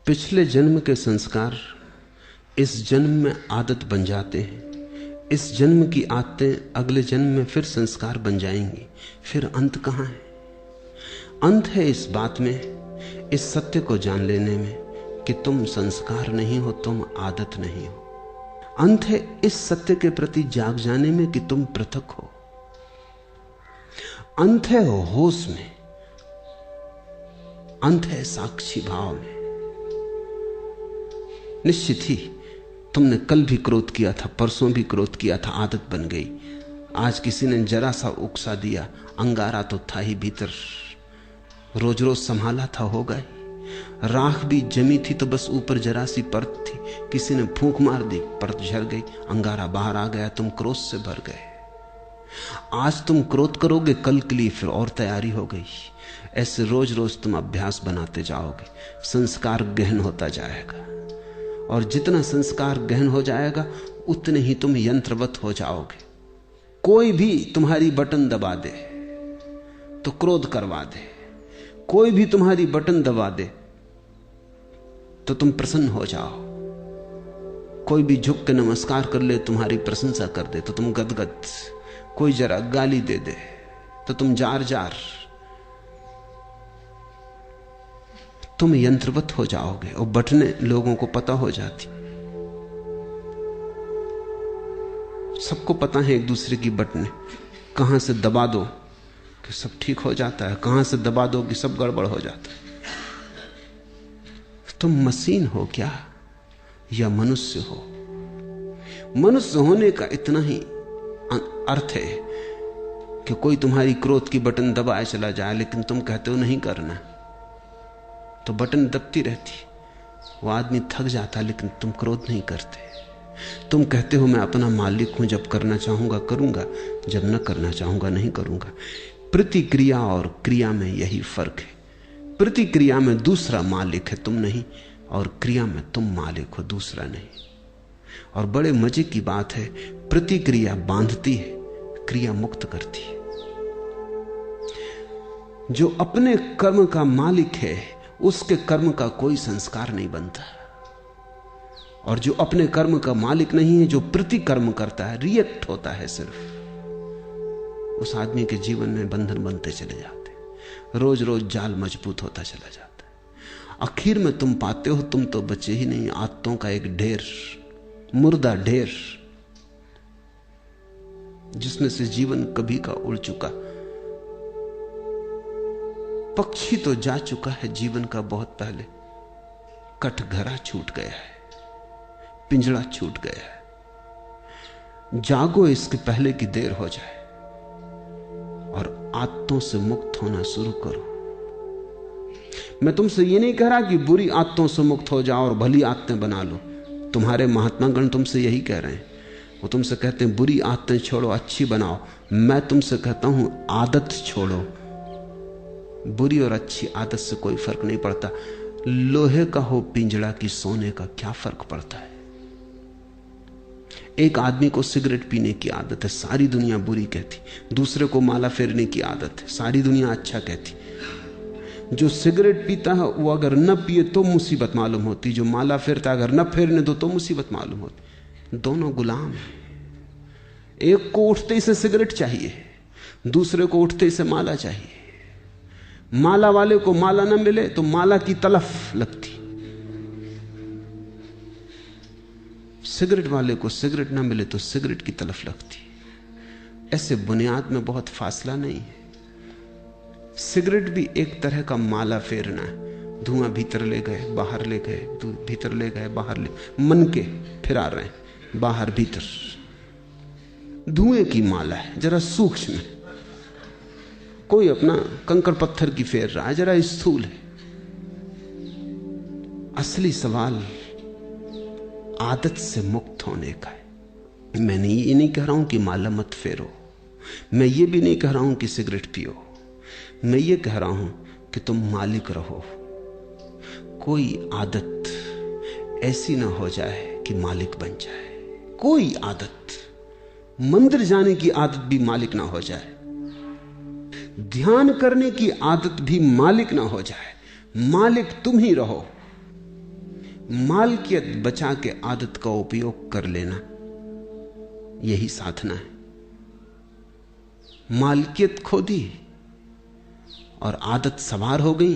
पिछले जन्म के संस्कार इस जन्म में आदत बन जाते हैं। इस जन्म की आदतें अगले जन्म में फिर संस्कार बन जाएंगी। फिर अंत कहां है? अंत है इस बात में, इस सत्य को जान लेने में कि तुम संस्कार नहीं हो, तुम आदत नहीं हो। अंत है इस सत्य के प्रति जाग जाने में कि तुम पृथक हो। अंत है होश में, अंत है साक्षी भाव में। निश्चित ही तुमने कल भी क्रोध किया था, परसों भी क्रोध किया था, आदत बन गई। आज किसी ने जरा सा उकसा दिया, अंगारा तो था ही भीतर, रोज रोज संभाला था, हो गए। राख भी जमी थी तो बस ऊपर जरा सी परत थी, किसी ने फूंक मार दी, परत झड़ गई, अंगारा बाहर आ गया, तुम क्रोध से भर गए। आज तुम क्रोध करोगे, कल के लिए फिर और तैयारी हो गई। ऐसे रोज रोज तुम अभ्यास बनाते जाओगे, संस्कार गहन होता जाएगा। और जितना संस्कार गहन हो जाएगा उतने ही तुम यंत्रवत हो जाओगे। कोई भी तुम्हारी बटन दबा दे तो क्रोध करवा दे, कोई भी तुम्हारी बटन दबा दे तो तुम प्रसन्न हो जाओ। कोई भी झुक के नमस्कार कर ले, तुम्हारी प्रशंसा कर दे तो तुम गदगद। कोई जरा गाली दे दे तो तुम जार जार। तुम यंत्रवत हो जाओगे और बटने लोगों को पता हो जाती। सबको पता है एक दूसरे की बटने, कहां से दबा दो कि सब ठीक हो जाता है, कहां से दबा दो कि सब गड़बड़ हो जाता है। तुम मशीन हो क्या या मनुष्य हो? मनुष्य होने का इतना ही अर्थ है कि कोई तुम्हारी क्रोध की बटन दबाए चला जाए, लेकिन तुम कहते हो नहीं करना, तो बटन दबती रहती। वो आदमी थक जाता, लेकिन तुम क्रोध नहीं करते। तुम कहते हो मैं अपना मालिक हूं, जब करना चाहूंगा करूंगा, जब न करना चाहूंगा नहीं करूंगा। प्रतिक्रिया और क्रिया में यही फर्क है। प्रतिक्रिया में दूसरा मालिक है, तुम नहीं, और क्रिया में तुम मालिक हो, दूसरा नहीं। और बड़े मजे की बात है, प्रतिक्रिया बांधती है, क्रिया मुक्त करती है। जो अपने कर्म का मालिक है उसके कर्म का कोई संस्कार नहीं बनता, और जो अपने कर्म का मालिक नहीं है, जो प्रतिकर्म करता है, रिएक्ट होता है सिर्फ, उस आदमी के जीवन में बंधन बनते चले जाते, रोज रोज जाल मजबूत होता चला जाता है। आखिर में तुम पाते हो तुम तो बचे ही नहीं, आदतों का एक ढेर, मुर्दा ढेर, जिसमें से जीवन कभी का उड़ चुका। पक्षी तो जा चुका है जीवन का बहुत पहले, कटघरा छूट गया है, पिंजड़ा छूट गया है। जागो इसके पहले कि देर हो जाए, और आदतों से मुक्त होना शुरू करो। मैं तुमसे ये नहीं कह रहा कि बुरी आदतों से मुक्त हो जाओ और भली आदतें बना लो। तुम्हारे महात्मा गण तुमसे यही कह रहे हैं। वो तुमसे कहते हैं बुरी आदतें छोड़ो, अच्छी बनाओ। मैं तुमसे कहता हूं आदत छोड़ो। बुरी और अच्छी आदत से कोई फर्क नहीं पड़ता। लोहे का हो पिंजड़ा की सोने का, क्या फर्क पड़ता है? एक आदमी को सिगरेट पीने की आदत है, सारी दुनिया बुरी कहती। दूसरे को माला फेरने की आदत है, सारी दुनिया अच्छा कहती। जो सिगरेट पीता है वो अगर न पिए तो मुसीबत मालूम होती, जो माला फेरता अगर न फेरने दो तो मुसीबत मालूम होती। दोनों गुलाम हैं। एक को उठते ही से सिगरेट चाहिए, दूसरे को उठते ही से माला चाहिए। माला वाले को माला न मिले तो माला की तलफ लगती, सिगरेट वाले को सिगरेट ना मिले तो सिगरेट की तलफ लगती। ऐसे बुनियाद में बहुत फासला नहीं है। सिगरेट भी एक तरह का माला फेरना है। धुआं भीतर ले गए बाहर ले गए, भीतर ले गए बाहर ले, मन के फिरा रहे हैं बाहर भीतर। धुएं की माला है, जरा सूक्ष्म है। कोई अपना कंकड़ पत्थर की फेर रहा है, जरा स्थूल है। असली सवाल आदत से मुक्त होने का है। मैं ये नहीं कह रहा हूं कि माला मत फेरो, मैं ये भी नहीं कह रहा हूं कि सिगरेट पियो। मैं ये कह रहा हूं कि तुम मालिक रहो। कोई आदत ऐसी ना हो जाए कि मालिक बन जाए। कोई आदत, मंदिर जाने की आदत भी मालिक ना हो जाए, ध्यान करने की आदत भी मालिक ना हो जाए। मालिक तुम ही रहो। मालकियत बचा के आदत का उपयोग कर लेना, यही साधना है। मालकियत खो दी और आदत सवार हो गई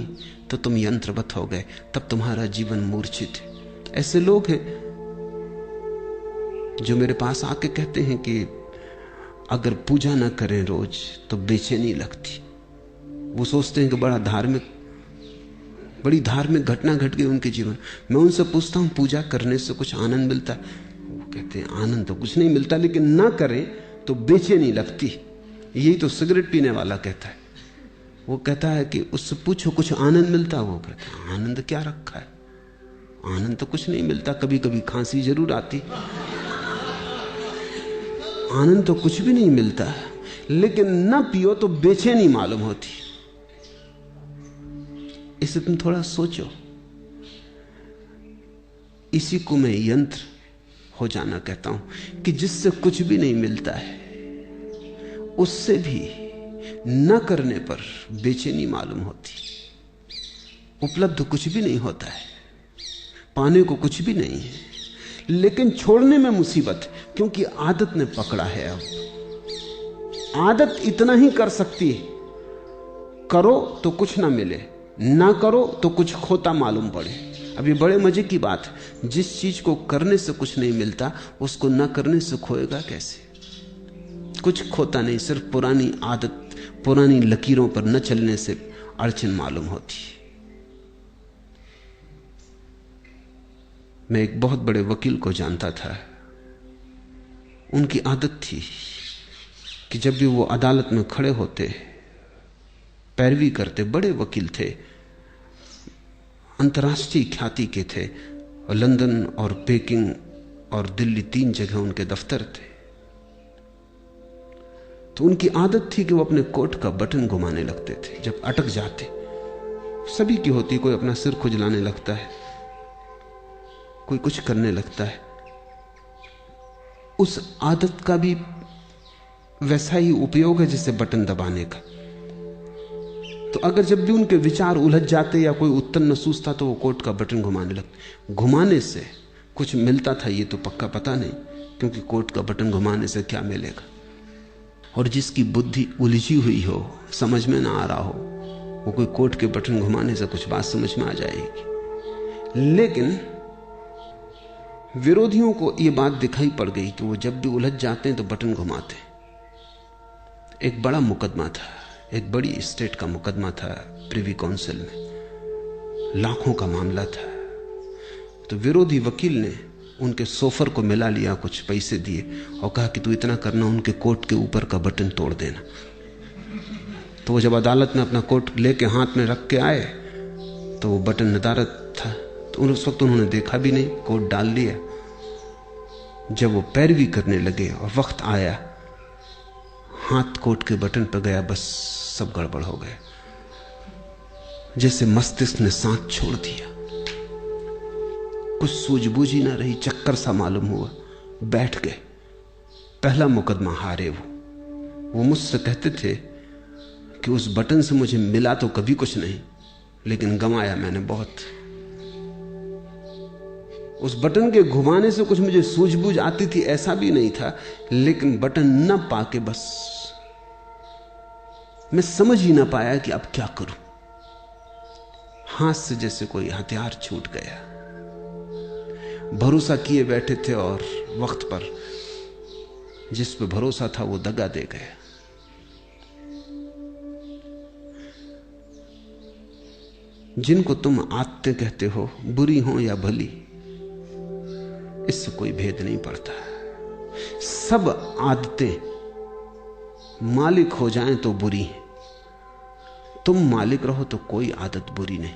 तो तुम यंत्रवत हो गए, तब तुम्हारा जीवन मूर्छित है। ऐसे लोग हैं जो मेरे पास आके कहते हैं कि अगर पूजा ना करें रोज तो बेचैनी लगती। वो सोचते हैं कि बड़ी धार्मिक घटना घट गई उनके जीवन। मैं उनसे पूछता हूं पूजा करने से कुछ आनंद मिलता है? वो कहते हैं आनंद तो कुछ नहीं मिलता, लेकिन ना करें तो बेचैनी लगती। यही तो सिगरेट पीने वाला कहता है। वो कहता है कि उससे पूछो कुछ आनंद मिलता? वो कहता है आनंद क्या रखा है, आनंद तो कुछ नहीं मिलता, कभी कभी खांसी जरूर आती, आनंद तो कुछ भी नहीं मिलता। लेकिन ना पियो तो बेचैनी मालूम होती। इसे तुम थोड़ा सोचो। इसी को मैं यंत्र हो जाना कहता हूं कि जिससे कुछ भी नहीं मिलता है, उससे भी न करने पर बेचैनी मालूम होती। उपलब्ध कुछ भी नहीं होता है, पाने को कुछ भी नहीं है, लेकिन छोड़ने में मुसीबत, क्योंकि आदत ने पकड़ा है। अब आदत इतना ही कर सकती है, करो तो कुछ ना मिले, ना करो तो कुछ खोता मालूम पड़े। अब ये बड़े मजे की बात है, जिस चीज को करने से कुछ नहीं मिलता उसको ना करने से खोएगा कैसे? कुछ खोता नहीं, सिर्फ पुरानी आदत, पुरानी लकीरों पर न चलने से अड़चन मालूम होती। मैं एक बहुत बड़े वकील को जानता था। उनकी आदत थी कि जब भी वो अदालत में खड़े होते, पैरवी करते, बड़े वकील थे, अंतर्राष्ट्रीय ख्याति के थे, और लंदन और पेकिंग और दिल्ली 3 जगह उनके दफ्तर थे। तो उनकी आदत थी कि वो अपने कोट का बटन घुमाने लगते थे जब अटक जाते। सभी की होती, कोई अपना सिर खुजलाने लगता है, कोई कुछ करने लगता है। उस आदत का भी वैसा ही उपयोग है जैसे बटन दबाने का। तो अगर जब भी उनके विचार उलझ जाते या कोई उत्तर न सूझता तो वो कोट का बटन घुमाने लगते। घुमाने से कुछ मिलता था ये तो पक्का पता नहीं, क्योंकि कोट का बटन घुमाने से क्या मिलेगा। और जिसकी बुद्धि उलझी हुई हो, समझ में ना आ रहा हो, वो कोई कोट के बटन घुमाने से कुछ बात समझ में आ जाएगी। लेकिन विरोधियों को ये बात दिखाई पड़ गई कि वो जब भी उलझ जाते हैं तो बटन घुमाते। एक बड़ा मुकदमा था, एक बड़ी स्टेट का मुकदमा था प्रिवी काउंसिल में, लाखों का मामला था। तो विरोधी वकील ने उनके सोफर को मिला लिया, कुछ पैसे दिए और कहा कि तू इतना करना, उनके कोट के ऊपर का बटन तोड़ देना। तो वो जब अदालत में अपना कोट लेके हाथ में रख के आए तो वो बटन नदारत था। तो उस वक्त उन्होंने देखा भी नहीं, कोट डाल लिया। जब वो पैरवी करने लगे और वक्त आया, हाथ कोट के बटन पर गया, बस सब गड़बड़ हो गया। जैसे मस्तिष्क ने सांस छोड़ दिया, कुछ सूझबूझ ही ना रही, चक्कर सा मालूम हुआ, बैठ गए। पहला मुकदमा हारे वो मुझसे कहते थे कि उस बटन से मुझे मिला तो कभी कुछ नहीं, लेकिन गंवाया मैंने बहुत। उस बटन के घुमाने से कुछ मुझे सूझबूझ आती थी ऐसा भी नहीं था, लेकिन बटन न पाके बस मैं समझ ही ना पाया कि अब क्या करूं। हाथ से जैसे कोई हथियार छूट गया। भरोसा किए बैठे थे और वक्त पर जिस पे भरोसा था वो दगा दे गया। जिनको तुम आदतें कहते हो, बुरी हो या भली, इससे कोई भेद नहीं पड़ता। सब आदतें मालिक हो जाएं तो बुरी हैं, तुम मालिक रहो तो कोई आदत बुरी नहीं।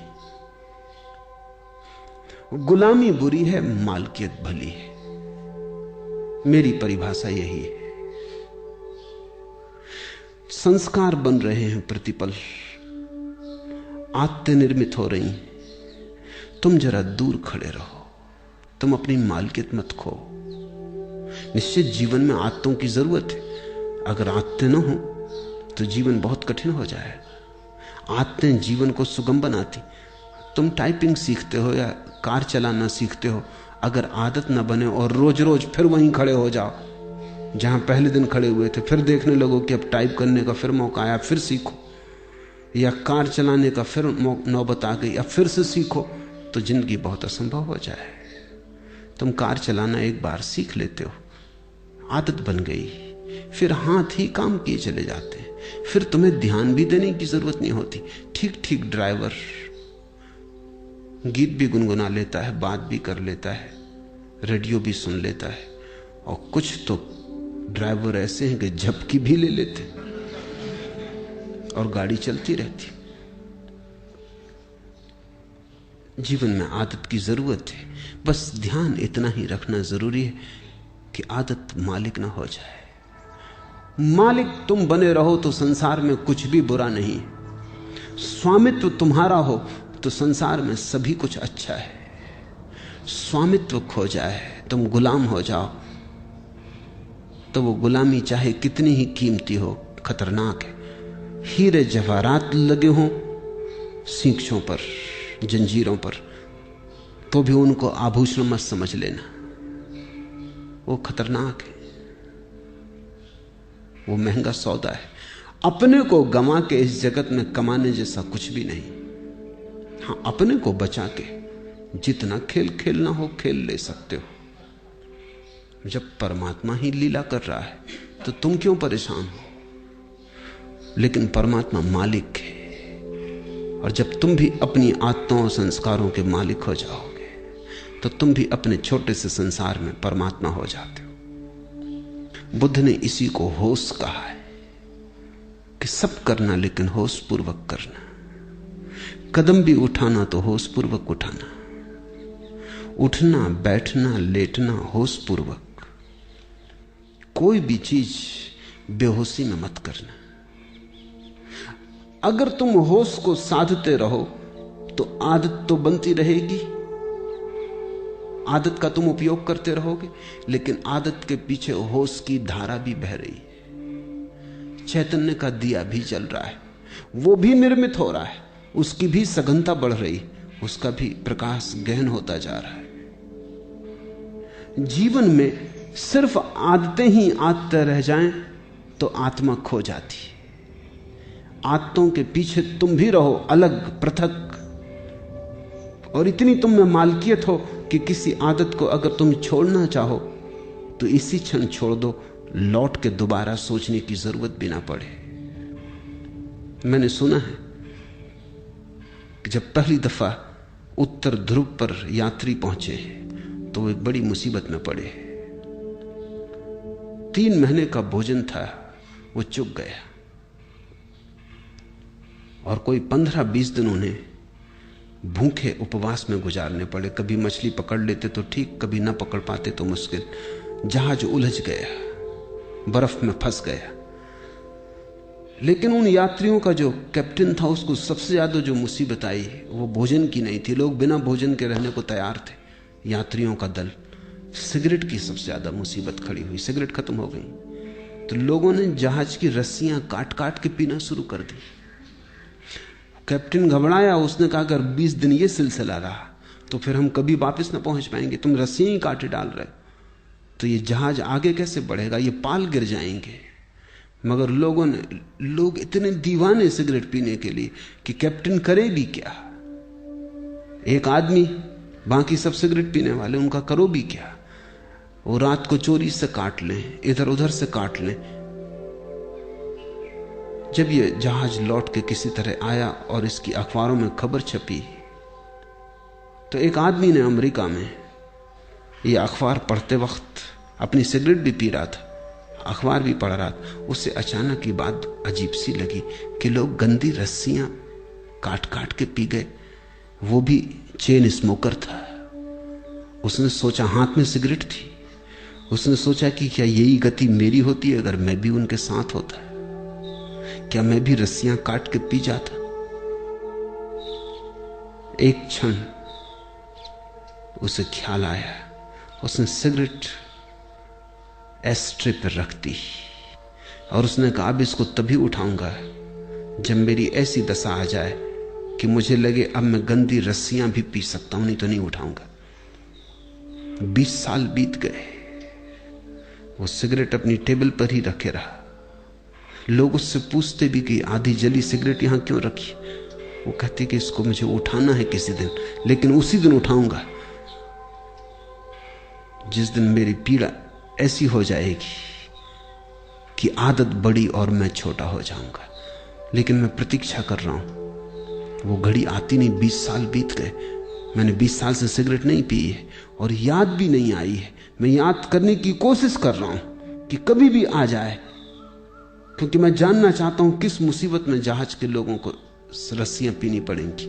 गुलामी बुरी है, मालकियत भली है। मेरी परिभाषा यही है। संस्कार बन रहे हैं प्रतिपल, आदतें निर्मित हो रही हैं। तुम जरा दूर खड़े रहो, तुम अपनी मालकियत मत खो। निश्चित जीवन में आदतों की जरूरत है। अगर आदतें न हो तो जीवन बहुत कठिन हो जाएगा। आदतें जीवन को सुगम बनाती। तुम टाइपिंग सीखते हो या कार चलाना सीखते हो, अगर आदत ना बने और रोज रोज फिर वहीं खड़े हो जाओ जहां पहले दिन खड़े हुए थे, फिर देखने लगो कि अब टाइप करने का फिर मौका आया, फिर सीखो, या कार चलाने का फिर नौबत आ गई, अब फिर से सीखो, तो जिंदगी बहुत असंभव हो जाए। तुम कार चलाना एक बार सीख लेते हो, आदत बन गई, फिर हाथ ही काम किए चले जाते हैं, फिर तुम्हें ध्यान भी देने की जरूरत नहीं होती। ठीक ठीक ड्राइवर गीत भी गुनगुना लेता है, बात भी कर लेता है, रेडियो भी सुन लेता है, और कुछ तो ड्राइवर ऐसे हैं कि झपकी भी ले लेते और गाड़ी चलती रहती। जीवन में आदत की जरूरत है, बस ध्यान इतना ही रखना जरूरी है कि आदत मालिक ना हो जाए। मालिक तुम बने रहो तो संसार में कुछ भी बुरा नहीं, स्वामित्व तुम्हारा हो तो संसार में सभी कुछ अच्छा है। स्वामित्व खो जाए, तुम गुलाम हो जाओ, तो वो गुलामी चाहे कितनी ही कीमती हो, खतरनाक है। हीरे जवाहरात लगे हों सींखों पर, जंजीरों पर, तो भी उनको आभूषण मत समझ लेना, वो खतरनाक है, वो महंगा सौदा है। अपने को गंवा के इस जगत में कमाने जैसा कुछ भी नहीं। हां, अपने को बचा के जितना खेल खेलना हो खेल ले सकते हो। जब परमात्मा ही लीला कर रहा है तो तुम क्यों परेशान हो? लेकिन परमात्मा मालिक है, और जब तुम भी अपनी आत्माओं और संस्कारों के मालिक हो जाओगे तो तुम भी अपने छोटे से संसार में परमात्मा हो जाते हो। बुद्ध ने इसी को होश कहा है कि सब करना लेकिन होश पूर्वक करना, कदम भी उठाना तो होश पूर्वक उठाना, उठना बैठना लेटना होश पूर्वक, कोई भी चीज बेहोशी में मत करना। अगर तुम होश को साधते रहो तो आदत तो बनती रहेगी, आदत का तुम उपयोग करते रहोगे, लेकिन आदत के पीछे होश की धारा भी बह रही है। चैतन्य का दिया भी जल रहा है, वो भी निर्मित हो रहा है, उसकी भी सघनता बढ़ रही, उसका भी प्रकाश गहन होता जा रहा है। जीवन में सिर्फ आदतें ही आदतें रह जाएं तो आत्मा खो जाती है। आदतों के पीछे तुम भी रहो अलग पृथक, और इतनी तुम में मालकियत हो कि किसी आदत को अगर तुम छोड़ना चाहो तो इसी क्षण छोड़ दो, लौट के दोबारा सोचने की जरूरत भी ना पड़े। मैंने सुना है कि जब पहली दफा उत्तर ध्रुव पर यात्री पहुंचे तो वो एक बड़ी मुसीबत में पड़े। 3 महीने का भोजन था, वो चुक गया, और कोई 15-20 दिन उन्हें भूखे उपवास में गुजारने पड़े। कभी मछली पकड़ लेते तो ठीक, कभी ना पकड़ पाते तो मुश्किल। जहाज उलझ गया, बर्फ में फंस गया। लेकिन उन यात्रियों का जो कैप्टन था, उसको सबसे ज्यादा जो मुसीबत आई वो भोजन की नहीं थी। लोग बिना भोजन के रहने को तैयार थे, यात्रियों का दल। सिगरेट की सबसे ज्यादा मुसीबत खड़ी हुई, सिगरेट खत्म हो गई तो लोगों ने जहाज की रस्सियां काट काट के पीना शुरू कर दी। कैप्टन घबराया, उसने कहा अगर 20 दिन ये सिलसिला रहा तो फिर हम कभी वापस ना पहुंच पाएंगे। तुम रस्सियां ही काटे डाल रहे तो ये जहाज आगे कैसे बढ़ेगा, ये पाल गिर जाएंगे। मगर लोग इतने दीवाने सिगरेट पीने के लिए कि कैप्टन करे भी क्या। एक आदमी, बाकी सब सिगरेट पीने वाले, उनका करो भी क्या। वो रात को चोरी से काट लें, इधर उधर से काट लें। जब ये जहाज लौट के किसी तरह आया और इसकी अखबारों में खबर छपी तो एक आदमी ने अमेरिका में ये अखबार पढ़ते वक्त अपनी सिगरेट भी पी रहा था, अखबार भी पढ़ रहा था। उसे अचानक ये बात अजीब सी लगी कि लोग गंदी रस्सियां काट काट के पी गए, वो भी चेन स्मोकर था। उसने सोचा, हाथ में सिगरेट थी, उसने सोचा कि क्या यही गति मेरी होती है अगर मैं भी उनके साथ होता, क्या मैं भी रस्सियां काट के पी जाता। एक क्षण उसे ख्याल आया, उसने सिगरेट एस्ट्रे पर रख दी और उसने कहा अब इसको तभी उठाऊंगा जब मेरी ऐसी दशा आ जाए कि मुझे लगे अब मैं गंदी रस्सियां भी पी सकता हूं, नहीं तो नहीं उठाऊंगा। 20 साल बीत गए, वो सिगरेट अपनी टेबल पर ही रखे रहा। लोग उससे पूछते भी कि आधी जली सिगरेट यहां क्यों रखी। वो कहती कि इसको मुझे उठाना है किसी दिन, लेकिन उसी दिन उठाऊंगा जिस दिन मेरी पीड़ा ऐसी हो जाएगी कि आदत बड़ी और मैं छोटा हो जाऊंगा। लेकिन मैं प्रतीक्षा कर रहा हूं, वो घड़ी आती नहीं। 20 साल बीत गए, मैंने 20 साल से सिगरेट नहीं पी है और याद भी नहीं आई है। मैं याद करने की कोशिश कर रहा हूं कि कभी भी आ जाए, क्योंकि मैं जानना चाहता हूं किस मुसीबत में जहाज के लोगों को रस्सियां पीनी पड़ेंगी।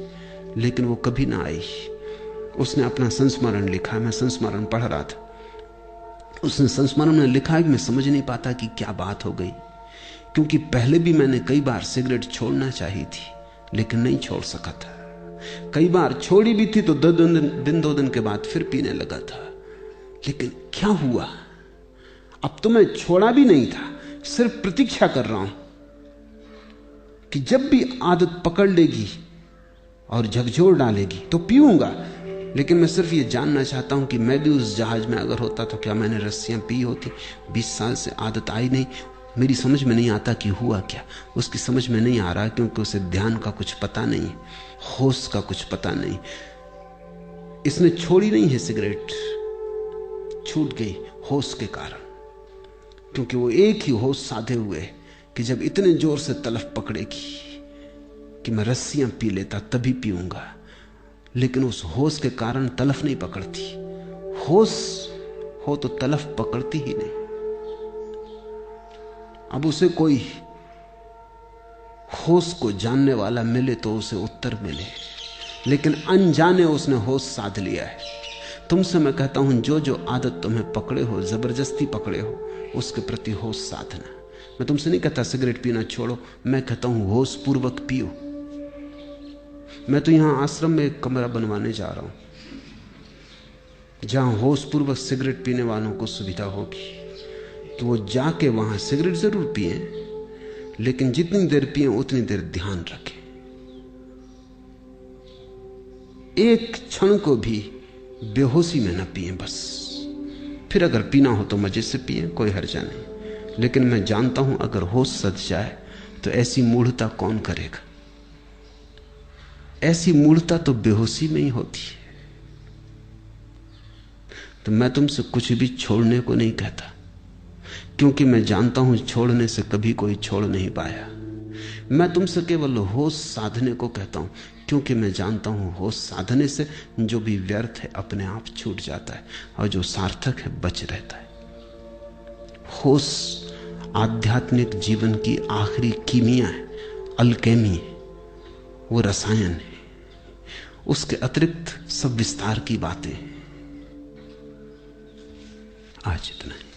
लेकिन वो कभी ना आई। उसने अपना संस्मरण लिखा, मैं संस्मरण पढ़ रहा था। उसने संस्मरण में लिखा है कि मैं समझ नहीं पाता कि क्या बात हो गई, क्योंकि पहले भी मैंने कई बार सिगरेट छोड़ना चाहिए थी लेकिन नहीं छोड़ सका था। कई बार छोड़ी भी थी तो 2 दिन के बाद फिर पीने लगा था। लेकिन क्या हुआ? अब तो मैं छोड़ा भी नहीं था, सिर्फ प्रतीक्षा कर रहा हूं कि जब भी आदत पकड़ लेगी और झकझोर डालेगी तो पीऊंगा। लेकिन मैं सिर्फ ये जानना चाहता हूं कि मैं भी उस जहाज में अगर होता तो क्या मैंने रस्सियां पी होती। 20 साल से आदत आई नहीं। मेरी समझ में नहीं आता कि हुआ क्या। उसकी समझ में नहीं आ रहा क्योंकि उसे ध्यान का कुछ पता नहीं, होश का कुछ पता नहीं। इसने छोड़ी नहीं है सिगरेट, छूट गई होश के कारण, क्योंकि वो एक ही होश साधे हुए कि जब इतने जोर से तलफ पकड़ेगी कि मैं रस्सियां पी लेता तभी पीऊंगा। लेकिन उस होश के कारण तलफ नहीं पकड़ती। होश हो तो तलफ पकड़ती ही नहीं। अब उसे कोई होश को जानने वाला मिले तो उसे उत्तर मिले, लेकिन अनजाने उसने होश साध लिया है। तुमसे मैं कहता हूं, जो जो आदत तुम्हें पकड़े हो, जबरदस्ती पकड़े हो, उसके प्रति होश साधना। मैं तुमसे नहीं कहता सिगरेट पीना छोड़ो, मैं कहता हूं होश पूर्वक पियो। मैं तो यहां आश्रम में एक कमरा बनवाने जा रहा हूं जहां होश पूर्वक सिगरेट पीने वालों को सुविधा होगी कि वो जाके वहां सिगरेट जरूर पिए, लेकिन जितनी देर पिए उतनी देर ध्यान रखें। एक क्षण को भी बेहोशी में न पिए बस। फिर अगर पीना हो तो मजे से पिए, कोई हर्जा नहीं। लेकिन मैं जानता हूं अगर होश सध जाए तो ऐसी मूढ़ता कौन करेगा। ऐसी मूढ़ता तो बेहोशी में ही होती है। तो मैं तुमसे कुछ भी छोड़ने को नहीं कहता, क्योंकि मैं जानता हूं छोड़ने से कभी कोई छोड़ नहीं पाया। मैं तुमसे केवल होश साधने को कहता हूं, क्योंकि मैं जानता हूं होश साधने से जो भी व्यर्थ है अपने आप छूट जाता है और जो सार्थक है बच रहता है। होश आध्यात्मिक जीवन की आखिरी कीमिया है, अल्केमी है, वो रसायन है। उसके अतिरिक्त सब विस्तार की बातें हैं। आज इतना ही।